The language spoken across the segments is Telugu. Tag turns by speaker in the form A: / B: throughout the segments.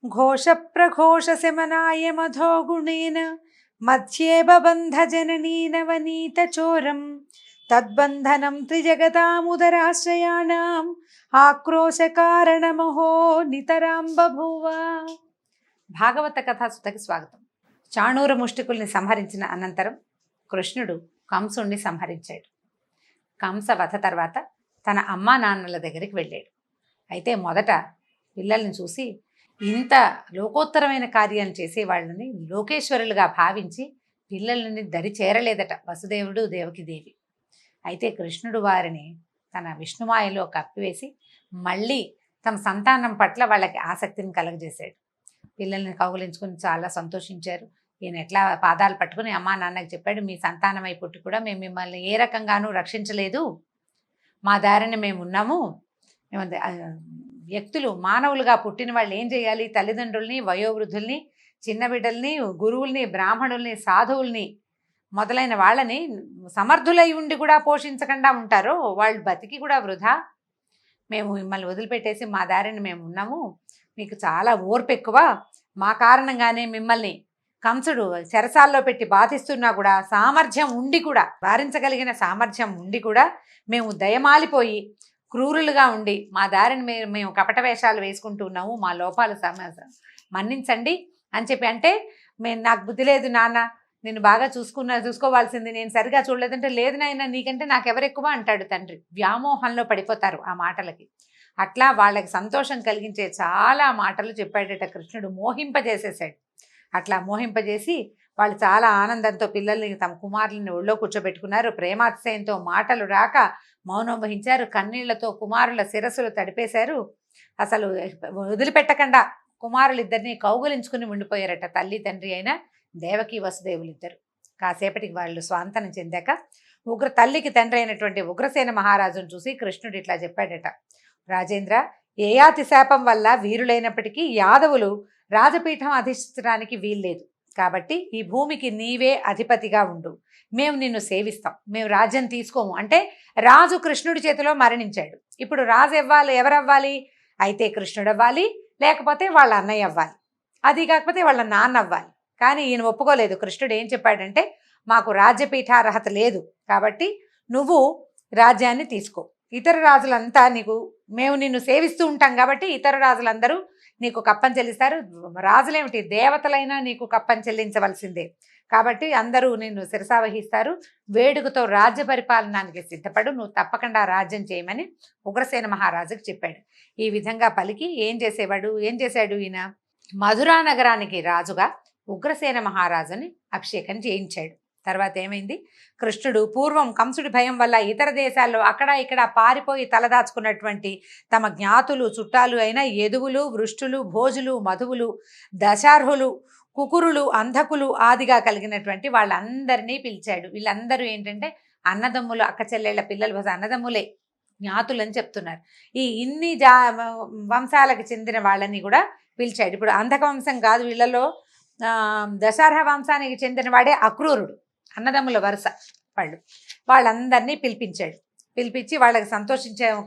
A: घोषप्रघोषशमनाय मधो गुणेन मध्ये बबन्ध जननी नवनीतचोरं तद्बन्धनं त्रिजगतामुदराश्रयाणाम् ఆక్రోశకారణమహో నితరాం బభూవ. భాగవత కథాసుతకి స్వాగతం. చాణూర ముష్టికుల్ని సంహరించిన అనంతరం కృష్ణుడు కంసుణ్ణి సంహరించాడు. కంస వధ తర్వాత తన అమ్మా నాన్నల దగ్గరికి వెళ్ళాడు. అయితే మొదట పిల్లల్ని చూసి ఇంత లోకోత్తరమైన కార్యాలు చేసే వాళ్ళని లోకేశ్వరులుగా భావించి పిల్లలని దరి చేరలేదట వసుదేవుడు దేవకిదేవి. అయితే కృష్ణుడు వారిని తన విష్ణుమాయలో కప్పివేసి మళ్ళీ తమ సంతానం పట్ల వాళ్ళకి ఆసక్తిని కలగజేశాడు. పిల్లల్ని కౌగులించుకుని చాలా సంతోషించారు. ఈయన ఎట్లా పాదాలు పట్టుకుని అమ్మా నాన్నకి చెప్పాడు, మీ సంతానమై పుట్టి కూడా మేము మిమ్మల్ని ఏ రకంగానూ రక్షించలేదు, మా దారిని మేము ఉన్నాము. మేము వ్యక్తులు మానవులుగా పుట్టిన వాళ్ళు ఏం చేయాలి, తల్లిదండ్రుల్ని, వయోవృద్ధుల్ని, చిన్న బిడ్డల్ని, గురువుల్ని, బ్రాహ్మణుల్ని, సాధువుల్ని మొదలైన వాళ్ళని సమర్థులై ఉండి కూడా పోషించకుండా ఉంటారో వాళ్ళు బతికి కూడా వృధా. మేము మిమ్మల్ని వదిలిపెట్టేసి మా దారిని మేము ఉన్నాము, మీకు చాలా ఓర్పు ఎక్కువ, మా కారణంగానే మిమ్మల్ని కంసుడు చెరసాల్లో పెట్టి బాధిస్తున్నా కూడా సామర్థ్యం ఉండి కూడా, వారించగలిగిన సామర్థ్యం ఉండి కూడా మేము దయమాలిపోయి క్రూరులుగా ఉండి మా దారిని మేము కపట వేషాలు వేసుకుంటూ ఉన్నాము, మా లోపాలు మన్నించండి అని చెప్పి. అంటే నాకు బుద్ధి లేదు నాన్న, నేను బాగా చూసుకోవాల్సింది, నేను సరిగా చూడలేదంటే, లేదు నాయన నీకంటే నాకెవరెక్కువ అంటాడు తండ్రి. వ్యామోహంలో పడిపోతారు ఆ మాటలకి. అట్లా వాళ్ళకి సంతోషం కలిగించే చాలా మాటలు చెప్పాడట కృష్ణుడు, మోహింపజేసేసాడు. అట్లా మోహింపజేసి వాళ్ళు చాలా ఆనందంతో పిల్లల్ని తమ కుమారులని ఒళ్ళో కూర్చోబెట్టుకున్నారు. ప్రేమాతిశయంతో మాటలు రాక మౌనం వహించారు. కన్నీళ్లతో కుమారుల శిరస్సులు తడిపేశారు. అసలు వదిలిపెట్టకుండా కుమారులిద్దరినీ కౌగులించుకుని ఉండిపోయారట తల్లి తండ్రి అయిన దేవకి వసుదేవులిద్దరు. కాసేపటికి వాళ్ళు స్వాంతనం చెందాక తల్లికి తండ్రి అయినటువంటి ఉగ్రసేన మహారాజును చూసి కృష్ణుడు ఇట్లా చెప్పాడట, రాజేంద్ర, ఏయాతి శాపం వల్ల వీరులైనప్పటికీ యాదవులు రాజపీఠం అధిష్ఠించడానికి వీల్లేదు. కాబట్టి ఈ భూమికి నీవే అధిపతిగా ఉండు, మేము నిన్ను సేవిస్తాం, మేము రాజ్యం తీసుకోము. అంటే రాజు కృష్ణుడి చేతిలో మరణించాడు. ఇప్పుడు రాజు ఎవరవ్వాలి? అయితే కృష్ణుడు అవ్వాలి, లేకపోతే వాళ్ళ అన్నయ్య అవ్వాలి, అది కాకపోతే వాళ్ళ నాన్న అవ్వాలి. కానీ ఈయన ఒప్పుకోలేదు. కృష్ణుడు ఏం చెప్పాడంటే, మాకు రాజ్యపీఠార్హత లేదు కాబట్టి నువ్వు రాజ్యాన్ని తీసుకో, ఇతర రాజులంతా మేము నిన్ను సేవిస్తూ ఉంటాం కాబట్టి ఇతర రాజులందరూ నీకు కప్పం చెల్లిస్తారు. రాజులేమిటి, దేవతలైనా నీకు కప్పం చెల్లించవలసిందే. కాబట్టి అందరూ నిన్ను శిరసావహిస్తారు. వేడుకతో రాజ్య పరిపాలనానికి సిద్ధపడు, నువ్వు తప్పకుండా రాజ్యం చేయమని ఉగ్రసేన మహారాజుకు చెప్పాడు. ఈ విధంగా పలికి ఏం చేశాడు ఈయన, మధురా నగరానికి రాజుగా ఉగ్రసేన మహారాజుని అభిషేకం చేయించాడు. తర్వాత ఏమైంది, కృష్ణుడు పూర్వం కంసుడి భయం వల్ల ఇతర దేశాల్లో అక్కడ ఇక్కడ పారిపోయి తలదాచుకున్నటువంటి తమ జ్ఞాతులు చుట్టాలు అయిన యదువులు, వృష్టులు, భోజులు, మధువులు, దశార్హులు, కుకురులు, అంధకులు ఆదిగా కలిగినటువంటి వాళ్ళందరినీ పిలిచాడు. వీళ్ళందరూ ఏంటంటే అన్నదమ్ములు, అక్క చెల్లెళ్ళ పిల్లలు, అన్నదమ్ములే, జ్ఞాతులని చెప్తున్నారు. ఇన్ని వంశాలకు చెందిన వాళ్ళని కూడా పిలిచాడు. ఇప్పుడు అంధక వంశం కాదు, వీళ్ళలో దశార్హ వంశానికి చెందిన వాడే అక్రూరుడు, అన్నదమ్ముల వరుస వాళ్ళందరినీ పిలిపించి వాళ్ళకి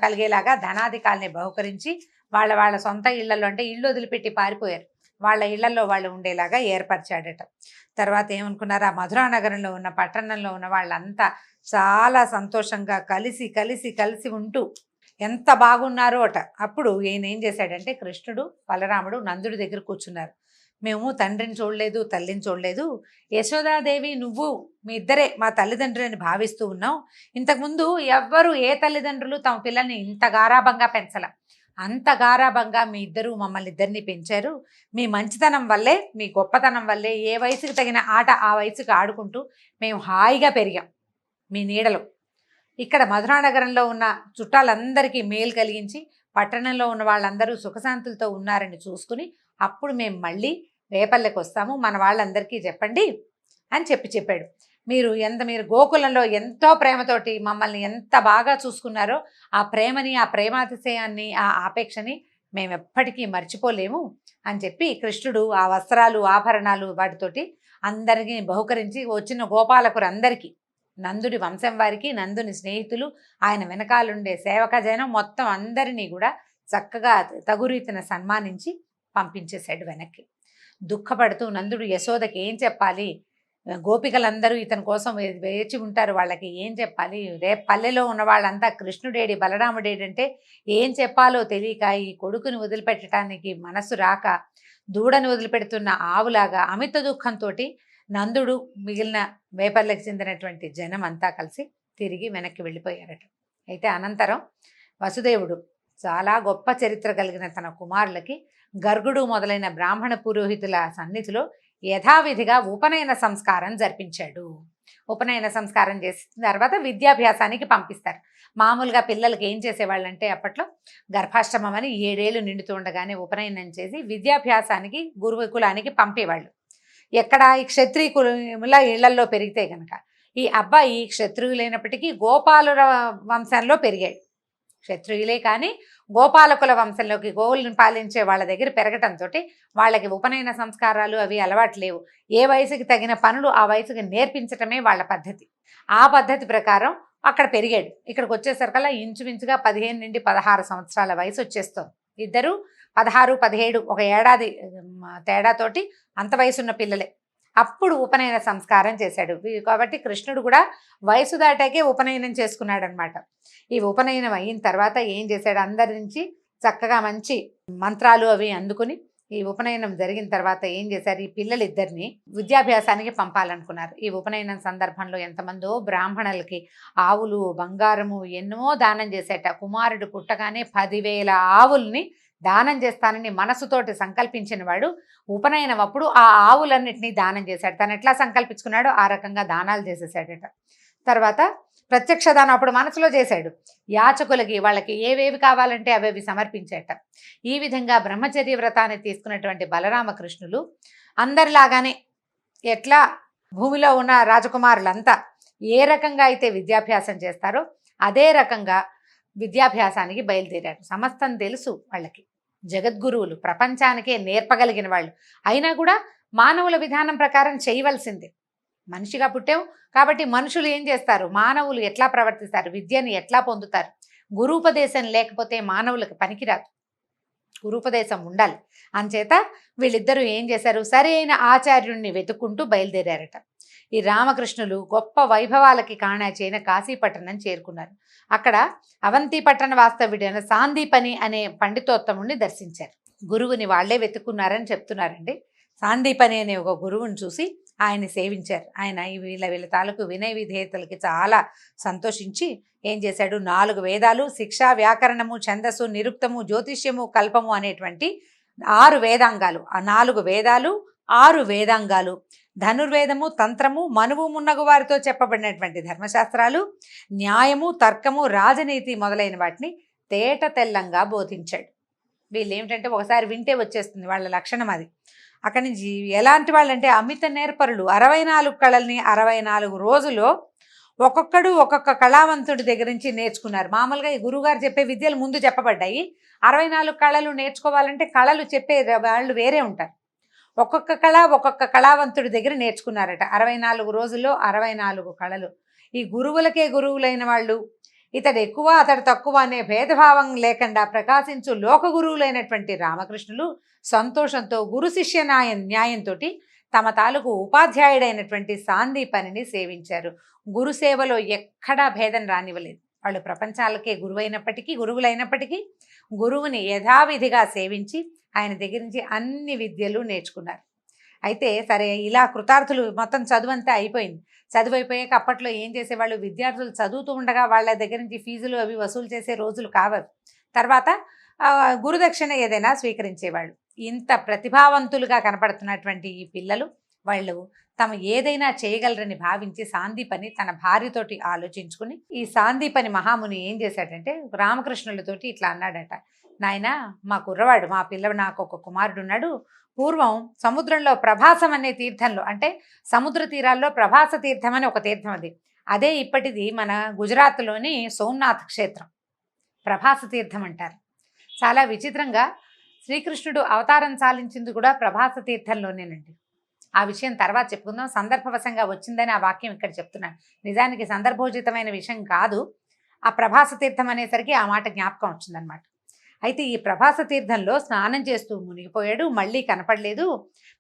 A: కలిగేలాగా ధనాధికాల్ని బహుకరించి వాళ్ళ సొంత ఇళ్లలో, అంటే ఇళ్ళు వదిలిపెట్టి పారిపోయారు, వాళ్ళ ఇళ్లలో వాళ్ళు ఉండేలాగా ఏర్పరిచాడట. తర్వాత ఏమనుకున్నారు, ఆ మధురా నగరంలో ఉన్న పట్టణంలో ఉన్న వాళ్ళంతా చాలా సంతోషంగా కలిసి ఉంటూ ఎంత బాగున్నారో అట. అప్పుడు ఈయన ఏం చేశాడంటే, కృష్ణుడు, బలరాముడు నందుడి దగ్గర కూర్చున్నారు. మేము తండ్రిని చూడలేదు, తల్లిని చూడలేదు, యశోదాదేవి నువ్వు మీ ఇద్దరే మా తల్లిదండ్రులని భావిస్తూ ఉన్నావు. ఇంతకుముందు ఎవ్వరు ఏ తల్లిదండ్రులు తమ పిల్లల్ని ఇంత గారాభంగా పెంచల, అంత గారాభంగా మీ ఇద్దరు మమ్మల్ని ఇద్దరిని పెంచారు. మీ మంచితనం వల్లే, మీ గొప్పతనం వల్లే ఏ వయసుకు తగిన ఆట ఆ వయసుకు ఆడుకుంటూ మేము హాయిగా పెరిగాం మీ నీడలో. ఇక్కడ మధురా నగరంలో ఉన్న చుట్టాలందరికీ మేలు కలిగించి పట్టణంలో ఉన్న వాళ్ళందరూ సుఖశాంతులతో ఉన్నారని చూసుకుని అప్పుడు మేము మళ్ళీ రేపల్లెకి వస్తాము, మన వాళ్ళందరికీ చెప్పండి అని చెప్పాడు. మీరు గోకులంలో ఎంతో ప్రేమతోటి మమ్మల్ని ఎంత బాగా చూసుకున్నారో ఆ ప్రేమని, ఆ ప్రేమాతిశయాన్ని, ఆ ఆపేక్షని మేము ఎప్పటికీ మర్చిపోలేము అని చెప్పి కృష్ణుడు ఆ వస్త్రాలు, ఆభరణాలు వాటితోటి అందరికీ బహుకరించి వచ్చిన గోపాలకులు అందరికీ, నందుడి వంశం వారికి, నందుని స్నేహితులు, ఆయన వెనకాలండే సేవక జనం మొత్తం అందరినీ కూడా చక్కగా తగురీతిన సన్మానించి పంపించేశాడు వెనక్కి. దుఃఖపడుతూ నందుడు యశోదకి ఏం చెప్పాలి, గోపికలందరూ ఇతని కోసం వేచి ఉంటారు, వాళ్ళకి ఏం చెప్పాలి, రేపు పల్లెలో ఉన్న వాళ్ళంతా కృష్ణుడేడి బలరాముడేడి అంటే ఏం చెప్పాలో తెలియక ఈ కొడుకుని వదిలిపెట్టడానికి మనసు రాక దూడని వదిలిపెడుతున్న ఆవులాగా అమిత దుఃఖంతో నందుడు మిగిలిన వేపర్లకు చెందినటువంటి జనం అంతా కలిసి తిరిగి వెనక్కి వెళ్ళిపోయారట. అయితే అనంతరం వసుదేవుడు చాలా గొప్ప చరిత్ర కలిగిన తన కుమారులకి గర్గుడు మొదలైన బ్రాహ్మణ పురోహితుల సన్నిధిలో యథావిధిగా ఉపనయన సంస్కారం జరిపించాడు. ఉపనయన సంస్కారం చేసిన తర్వాత విద్యాభ్యాసానికి పంపిస్తారు. మామూలుగా పిల్లలకి ఏం చేసేవాళ్ళంటే అప్పట్లో గర్భాష్టమం అని 7 ఏళ్ళు నిండుతూ ఉండగానే ఉపనయనం చేసి విద్యాభ్యాసానికి గురుకులానికి పంపేవాళ్ళు. ఎక్కడ ఈ క్షత్రియుల ఇళ్లల్లో పెరిగితే గనక ఈ అబ్బాయి క్షత్రియులైనప్పటికీ గోపాలుల వంశంలో పెరిగాడు. క్షత్రియులే కానీ గోపాలకుల వంశంలోకి గోవులను పాలించే వాళ్ళ దగ్గర పెరగటంతో వాళ్ళకి ఉపనయన సంస్కారాలు అవి అలవాటు లేవు. ఏ వయసుకి తగిన పనులు ఆ వయసుకి నేర్పించటమే వాళ్ళ పద్ధతి. ఆ పద్ధతి ప్రకారం అక్కడ పెరిగాడు. ఇక్కడికి వచ్చేసరికల్లా ఇంచుమించుగా 15 నుండి 16 సంవత్సరాల వయసు వచ్చేస్తుంది. ఇద్దరు 16, 17 ఒక ఏడాది తేడాతోటి అంత వయసున్న పిల్లలే. అప్పుడు ఉపనయన సంస్కారం చేశాడు. కాబట్టి కృష్ణుడు కూడా వయసు దాటాకే ఉపనయనం చేసుకున్నాడు అనమాట. ఈ ఉపనయనం అయిన తర్వాత ఏం చేశాడు, అందరి నుంచి చక్కగా మంచి మంత్రాలు అవి అందుకుని ఈ ఉపనయనం జరిగిన తర్వాత ఏం చేశారు, ఈ పిల్లలిద్దరిని విద్యాభ్యాసానికి పంపాలనుకున్నారు. ఈ ఉపనయనం సందర్భంలో ఎంతమందో బ్రాహ్మణులకి ఆవులు బంగారము ఎన్నో దానం చేసేట. కుమారుడు పుట్టగానే 10,000 ఆవుల్ని దానం చేస్తానని మనసుతోటి సంకల్పించిన వాడు ఉపనయనం అప్పుడు ఆ ఆవులన్నిటినీ దానం చేశాడు. తను ఎట్లా సంకల్పించుకున్నాడో ఆ రకంగా దానాలు చేసేసాడట. తర్వాత ప్రత్యక్ష దానం అప్పుడు మనసులో చేశాడు. యాచకులకి వాళ్ళకి ఏవేవి కావాలంటే అవేవి సమర్పించేట. ఈ విధంగా బ్రహ్మచర్య వ్రతాన్ని తీసుకున్నటువంటి బలరామకృష్ణులు అందరిలాగానే ఎట్లా భూమిలో ఉన్న రాజకుమారులంతా ఏ రకంగా అయితే విద్యాభ్యాసం చేస్తారో అదే రకంగా విద్యాభ్యాసానికి బయలుదేరారు. సమస్తం తెలుసు వాళ్ళకి, జగద్గురువులు, ప్రపంచానికే నేర్పగలిగిన వాళ్ళు. అయినా కూడా మానవుల విధానం ప్రకారం చేయవలసిందే. మనిషిగా పుట్టాం కాబట్టి మనుషులు ఏం చేస్తారు, మానవులు ఎట్లా ప్రవర్తిస్తారు, విద్యని ఎట్లా పొందుతారు. గురూపదేశం లేకపోతే మానవులకు పనికిరాదు, గురూపదేశం ఉండాలి. అంచేత వీళ్ళిద్దరూ ఏం చేశారు, సరైన ఆచార్యుణ్ణి వెతుక్కుంటూ బయలుదేరారట. ఈ రామకృష్ణులు గొప్ప వైభవాలకి కారణాచైన కాశీపట్టణం చేరుకున్నారు. అక్కడ అవంతి పట్టణ వాస్తవ్యుడైన సాందీపని అనే పండితోత్తముడిని దర్శించారు. గురువుని వాళ్లే వెతుక్కున్నారని చెప్తున్నారండి. సాందీపని అనే ఒక గురువుని చూసి ఆయన్ని సేవించారు. ఆయన వీళ్ళ తాలూకు వినయ విధేయతలకి చాలా సంతోషించి ఏం చేశాడు, 4 వేదాలు, శిక్ష, వ్యాకరణము, ఛందస్సు, నిరుక్తము, జ్యోతిష్యము, కల్పము అనేటువంటి 6 వేదాంగాలు, ఆ 4 వేదాలు 6 వేదాంగాలు, ధనుర్వేదము, తంత్రము, మనువు మున్నగు వారితో చెప్పబడినటువంటి ధర్మశాస్త్రాలు, న్యాయము, తర్కము, రాజనీతి మొదలైన వాటిని తేట తెల్లంగా బోధించాడు. వీళ్ళు ఏమిటంటే ఒకసారి వింటే వచ్చేస్తుంది, వాళ్ళ లక్షణం అది. అక్కడి నుంచి ఎలాంటి వాళ్ళంటే అమిత నేర్పరులు. 64 కళల్ని 64 రోజుల్లో ఒక్కొక్కడు ఒక్కొక్క కళావంతుడి దగ్గర నుంచి నేర్చుకున్నారు. మామూలుగా ఈ గురువుగారు చెప్పే విద్యలు ముందు చెప్పబడ్డాయి. 64 కళలు నేర్చుకోవాలంటే కళలు చెప్పే వాళ్ళు వేరే ఉంటారు. ఒక్కొక్క కళ ఒక్కొక్క కళావంతుడి దగ్గర నేర్చుకున్నారట. 64 రోజుల్లో 64 కళలు. ఈ గురువులకే గురువులైన వాళ్ళు, ఇతడు ఎక్కువ అతడు తక్కువ అనే భేదభావం లేకుండా ప్రకాశించు లోక గురువులైనటువంటి రామకృష్ణులు సంతోషంతో గురు శిష్య న్యాయంతో తమ తాలూకు ఉపాధ్యాయుడైనటువంటి సాందీపనిని సేవించారు. గురు సేవలో ఎక్కడా భేదం రానివ్వలేదు. వాళ్ళు ప్రపంచాలకే గురువులైనప్పటికీ గురువుని యథావిధిగా సేవించి ఆయన దగ్గర నుంచి అన్ని విద్యలు నేర్చుకున్నారు. అయితే సరే, ఇలా కృతార్థులు మొత్తం చదువంతా అయిపోయింది. చదువు అయిపోయాక అప్పట్లో ఏం చేసేవాళ్ళు, విద్యార్థులు చదువుతూ ఉండగా వాళ్ళ దగ్గర నుంచి ఫీజులు అవి వసూలు చేసే రోజులు కావవి. తర్వాత గురుదక్షిణ ఏదైనా స్వీకరించేవాళ్ళు. ఇంత ప్రతిభావంతులుగా కనపడుతున్నటువంటి ఈ పిల్లలు వాళ్ళు తమ ఏదైనా చేయగలరని భావించి సాందీపని తన భార్యతోటి ఆలోచించుకుని, ఈ సాందీపని మహాముని ఏం చేశాడంటే రామకృష్ణులతోటి ఇట్లా అన్నాడట, నాయన మా కుర్రవాడు, మా పిల్లడు, నాకు ఒక కుమారుడు ఉన్నాడు. పూర్వం సముద్రంలో ప్రభాసం అనే తీర్థంలో, అంటే సముద్ర తీరాల్లో ప్రభాస తీర్థం అని ఒక తీర్థం, అదే ఇప్పటిది మన గుజరాత్లోని సోమనాథ్ క్షేత్రం ప్రభాస తీర్థం అంటారు. చాలా విచిత్రంగా శ్రీకృష్ణుడు అవతారం చాలించింది కూడా ప్రభాస తీర్థంలోనేనండి. ఆ విషయం తర్వాత చెప్పుకుందాం, సందర్భవశంగా వచ్చిందని ఆ వాక్యం ఇక్కడ చెప్తున్నాను. నిజానికి సందర్భోచితమైన విషయం కాదు. ఆ ప్రభాస తీర్థం అనేసరికి ఆ మాట జ్ఞాపకం వచ్చిందనమాట. అయితే ఈ ప్రభాస తీర్థంలో స్నానం చేస్తూ మునిగిపోయాడు, మళ్ళీ కనపడలేదు.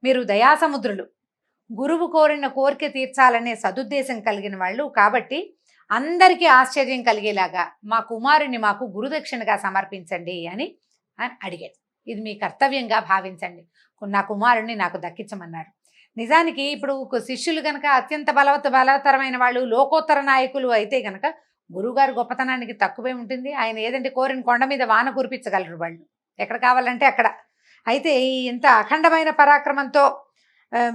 A: మీరు దయాసముద్రులు, గురువు కోరిన కోరిక తీర్చాలనే సదుద్దేశం కలిగిన వాళ్ళు కాబట్టి అందరికీ ఆశ్చర్యం కలిగేలాగా మా కుమారుని మాకు గురుదక్షిణగా సమర్పించండి అని అడిగాడు. ఇది మీ కర్తవ్యంగా భావించండి, నా కుమారుణ్ణి నాకు దక్కించమన్నారు. నిజానికి ఇప్పుడు శిష్యులు కనుక అత్యంత బలవత్తరమైన వాళ్ళు, లోకోత్తర నాయకులు అయితే కనుక గురువుగారు గొప్పతనానికి తక్కువే ఉంటుంది. ఆయన ఏదంటే కోరిన కొండ మీద వాన కురిపించగలరు వాళ్ళు, ఎక్కడ కావాలంటే అక్కడ. అయితే ఇంత అఖండమైన పరాక్రమంతో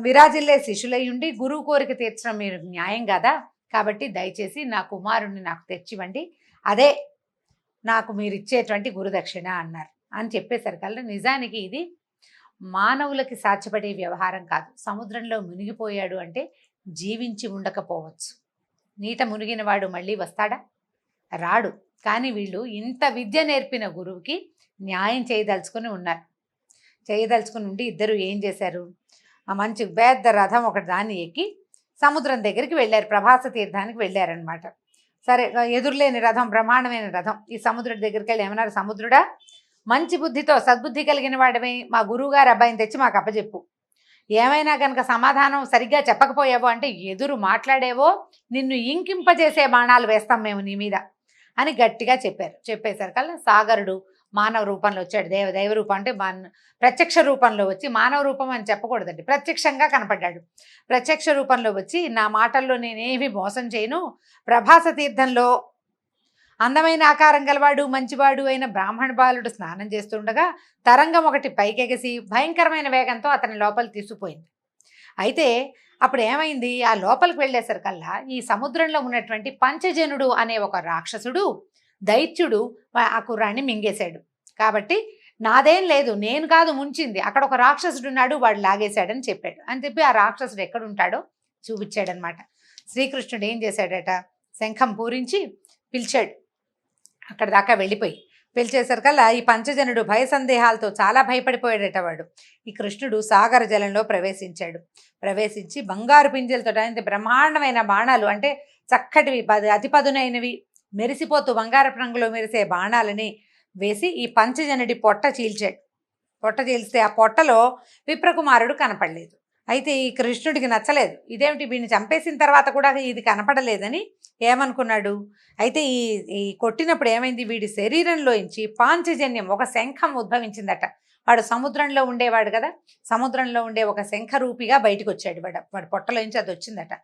A: విరాజిల్లే శిష్యులై ఉండి గురువు కోరిక తీర్చడం మీరు న్యాయం కాదా? కాబట్టి దయచేసి నా కుమారుణ్ణి నాకు తెచ్చివ్వండి, అదే నాకు మీరు ఇచ్చేటువంటి గురుదక్షిణ అన్నారు. అని చెప్పేసరికల్లా నిజానికి ఇది మానవులకి సాధ్యపడే వ్యవహారం కాదు. సముద్రంలో మునిగిపోయాడు అంటే జీవించి ఉండకపోవచ్చు. నీట మునిగిన వాడు మళ్ళీ వస్తాడా? రాడు. కానీ వీళ్ళు ఇంత విద్య నేర్పిన గురువుకి న్యాయం చేయదలుచుకుని ఉన్నారు. చేయదలుచుకుని ఉండి ఇద్దరు ఏం చేశారు, ఆ మంచి పెద్ద రథం ఒకటి దాన్ని ఎక్కి సముద్రం దగ్గరికి వెళ్ళారు, ప్రభాస తీర్థానికి వెళ్ళారనమాట. సరే, ఎదురులేని రథం, బ్రహ్మాండమైన రథం. ఈ సముద్రుడి దగ్గరికి వెళ్ళి ఏమన్నారు, సముద్రుడా, మంచి బుద్ధితో సద్బుద్ధి కలిగిన వాడమే మా గురువుగారు అబ్బాయిని తెచ్చి మాకు అప్పచెప్పు. ఏమైనా కనుక సమాధానం సరిగ్గా చెప్పకపోయావో అంటే ఎదురు మాట్లాడేవో నిన్ను ఇంకింపజేసే బాణాలు వేస్తాం మేము నీ మీద అని గట్టిగా చెప్పారు. చెప్పేసరికల్లా సాగరుడు మానవ రూపంలో వచ్చాడు. దైవ రూపం అంటే ప్రత్యక్ష రూపంలో వచ్చి, మానవ రూపం అని చెప్పకూడదండి, ప్రత్యక్షంగా కనపడ్డాడు. ప్రత్యక్ష రూపంలో వచ్చి, నా మాటల్లో నేనేమి మోసం చేయను, ప్రభాస తీర్థంలో అందమైన ఆకారం గలవాడు మంచివాడు అయిన బ్రాహ్మణ బాలుడు స్నానం చేస్తుండగా తరంగం ఒకటి పైకెగసి భయంకరమైన వేగంతో అతని లోపలికి తీసుకుపోయింది. అయితే అప్పుడు ఏమైంది, ఆ లోపలికి వెళ్ళేసరికల్లా ఈ సముద్రంలో ఉన్నటువంటి పంచజనుడు అనే ఒక రాక్షసుడు, దైత్యుడు ఆ కుర్రాన్ని మింగేశాడు. కాబట్టి నాదేం లేదు, నేను కాదు ముంచింది, అక్కడ ఒక రాక్షసుడు ఉన్నాడు, వాడు లాగేశాడని చెప్పాడు. అని చెప్పి ఆ రాక్షసుడు ఎక్కడుంటాడో చూపించాడనమాట. శ్రీకృష్ణుడు ఏం చేశాడట, శంఖం పూరించి పిలిచాడు. అక్కడ దాకా వెళ్ళిపోయి పిలిచేసరికల్లా ఈ పంచజనుడు భయ సందేహాలతో చాలా భయపడిపోయాడట వాడు. ఈ కృష్ణుడు సాగర జలంలో ప్రవేశించి బంగారు పింజలతో బ్రహ్మాండమైన బాణాలు, అంటే చక్కటివి అతి పదునైనవి మెరిసిపోతూ బంగారపు రంగులో మెరిసే బాణాలని వేసి ఈ పంచజనుడి పొట్ట చీల్చాడు. పొట్ట చీల్స్తే ఆ పొట్టలో విప్రకుమారుడు కనపడలేదు. అయితే ఈ కృష్ణుడికి నచ్చలేదు, ఇదేమిటి వీడిని చంపేసిన తర్వాత కూడా ఇది కనపడలేదని ఏమనుకున్నాడు. అయితే ఈ కొట్టినప్పుడు ఏమైంది, వీడి శరీరంలోంచి పాంచజన్యం, ఒక శంఖం ఉద్భవించిందట. వాడు సముద్రంలో ఉండేవాడు కదా, సముద్రంలో ఉండే ఒక శంఖ రూపిగా బయటకు వచ్చాడు. వాడి పొట్టలోంచి అది వచ్చిందట.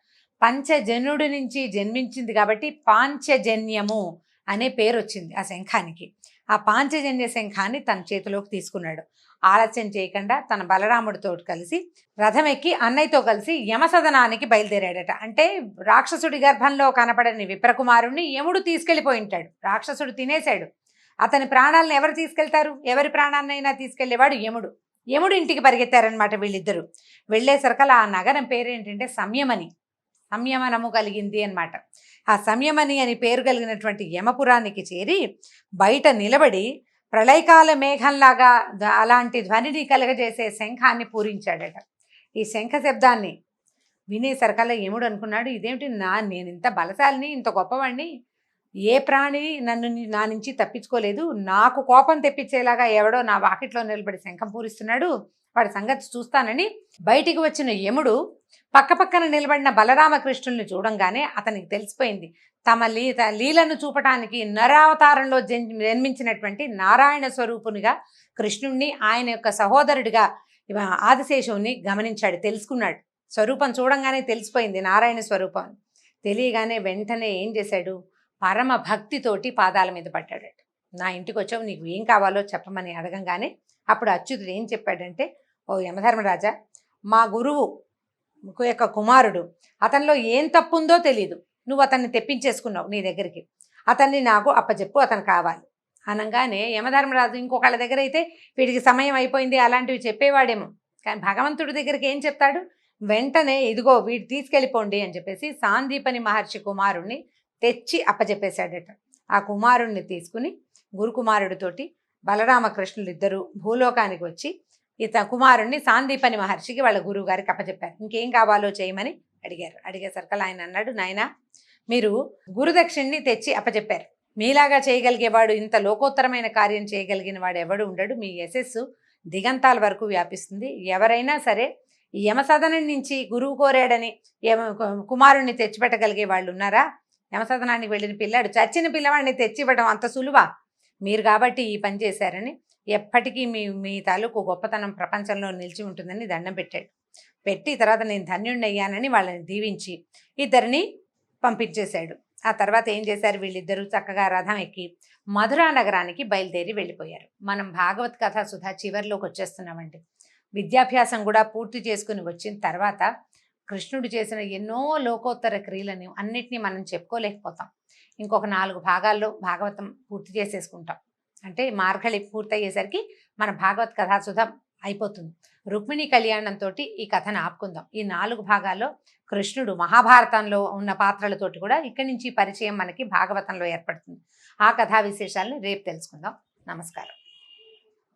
A: పంచజనుడి నుంచి జన్మించింది కాబట్టి పాంచజన్యము అనే పేరు వచ్చింది ఆ శంఖానికి. ఆ పాంచజన్య శంఖాన్ని తన చేతిలోకి తీసుకున్నాడు. ఆలస్యం చేయకుండా తన బలరాముడితో కలిసి రథం ఎక్కి అన్నయ్యతో కలిసి యమసదనానికి బయలుదేరాడట. అంటే రాక్షసుడి గర్భంలో కనపడని విప్రకుమారుణ్ణి యముడు తీసుకెళ్ళిపోయి ఉంటాడు. రాక్షసుడు తినేశాడు. అతని ప్రాణాలను ఎవరు తీసుకెళ్తారు, ఎవరి ప్రాణాన్నైనా తీసుకెళ్లేవాడు యముడు. యముడు ఇంటికి పరిగెత్తారనమాట వీళ్ళిద్దరూ. వెళ్ళేసరికల్లా ఆ నగరం పేరేంటంటే సంయమని, సంయమనము కలిగింది అనమాట. ఆ సంయమని అని పేరు కలిగినటువంటి యమపురానికి చేరి బయట నిలబడి ప్రళయకాల మేఘంలాగా అలాంటి ధ్వనిని కలగజేసే శంఖాన్ని పూరించాడట. ఈ శంఖ శబ్దాన్ని వినేసరికల్లా యముడు అనుకున్నాడు, ఇదేమిటి, నేను ఇంత బలశాలిని, ఇంత గొప్పవాడిని, ఏ ప్రాణి నా నుంచి తప్పించుకోలేదు, నాకు కోపం తెప్పించేలాగా ఎవడో నా వాకిట్లో నిలబడి శంఖం పూరిస్తున్నాడు, వాడి సంగతి చూస్తానని బయటికి వచ్చిన యముడు పక్కపక్కన నిలబడిన బలరామకృష్ణుల్ని చూడంగానే అతనికి తెలిసిపోయింది, తమ లీలను చూపటానికి నరావతారంలో జన్మించినటువంటి నారాయణ స్వరూపునిగా కృష్ణుణ్ణి, ఆయన యొక్క సహోదరుడిగా ఆదిశేషువుని గమనించాడు, తెలుసుకున్నాడు. స్వరూపం చూడంగానే తెలిసిపోయింది నారాయణ స్వరూపం. తెలియగానే వెంటనే ఏం చేశాడు, పరమ భక్తితోటి పాదాల మీద పడ్డాడట. నా ఇంటికి వచ్చావు, నీకు ఏం కావాలో చెప్పమని అడగంగానే అప్పుడు అచ్యుతుడు ఏం చెప్పాడంటే, ఓ యమధర్మరాజా, మా గురువు యొక్క కుమారుడు, అతనిలో ఏం తప్పుందో తెలీదు, నువ్వు అతన్ని తెప్పించేసుకున్నావు నీ దగ్గరికి, అతన్ని నాకు అప్పచెప్పు, అతను కావాలి అనగానే యమధర్మరాజు ఇంకొకళ్ళ దగ్గర అయితే వీడికి సమయం అయిపోయింది అలాంటివి చెప్పేవాడేమో, కానీ భగవంతుడి దగ్గరికి ఏం చెప్తాడు, వెంటనే ఇదిగో వీడు తీసుకెళ్ళిపోండి అని చెప్పేసి సాందీపని మహర్షి కుమారుణ్ణి తెచ్చి అప్పచెప్పేశాడట. ఆ కుమారుణ్ణి తీసుకుని గురుకుమారుడితోటి బలరామకృష్ణులు ఇద్దరు భూలోకానికి వచ్చి కుమారుణ్ణి సాందీపని మహర్షికి వాళ్ళ గురువు గారికి అప్పచెప్పారు. ఇంకేం కావాలో చేయమని అడిగారు. అడిగేసరికి ఆయన అన్నాడు, నాయనా, మీరు గురుదక్షిణ్ణి తెచ్చి అప్పచెప్పారు, మీలాగా చేయగలిగేవాడు, ఇంత లోకోత్తరమైన కార్యం చేయగలిగిన వాడు ఎవడు ఉండడు. మీ యశస్సు దిగంతాల వరకు వ్యాపిస్తుంది. ఎవరైనా సరే ఈ యమసదనం నుంచి గురువు కోరాడని కుమారుణ్ణి తెచ్చిపెట్టగలిగే వాళ్ళు ఉన్నారా? యమసదనానికి వెళ్ళిన పిల్లాడు చచ్చిన పిల్లవాడిని తెచ్చివ్వడం అంత సులువా? మీరు కాబట్టి ఈ పని చేశారని ఎప్పటికీ మీ తాలూకు గొప్పతనం ప్రపంచంలో నిలిచి ఉంటుందని దండం పెట్టాడు. పెట్టి తర్వాత నేను ధన్యుణ్ణి అయ్యానని వాళ్ళని దీవించి ఇద్దరిని పంపించేశాడు. ఆ తర్వాత ఏం చేశారు? వీళ్ళిద్దరూ చక్కగా రథం ఎక్కి మధురా నగరానికి బయలుదేరి వెళ్ళిపోయారు. మనం భాగవత్ కథ సుధా చివరిలోకి వచ్చేస్తున్నామండి. విద్యాభ్యాసం కూడా పూర్తి చేసుకుని వచ్చిన తర్వాత కృష్ణుడు చేసిన ఎన్నో లోకోత్తర క్రియలను అన్నిటినీ మనం చెప్పుకోలేకపోతాం. ఇంకొక 4 భాగాల్లో భాగవతం పూర్తి చేసేసుకుంటాం. అంటే మార్గళి పూర్తయ్యేసరికి మన భాగవత్ కథా సుధ అయిపోతుంది. రుక్మిణి కళ్యాణంతో ఈ కథను ఆపుకుందాం. ఈ 4 భాగాల్లో కృష్ణుడు మహాభారతంలో ఉన్న పాత్రలతోటి కూడా ఇక్కడి నుంచి పరిచయం మనకి భాగవతంలో ఏర్పడుతుంది. ఆ కథా విశేషాలను రేపు తెలుసుకుందాం. నమస్కారం.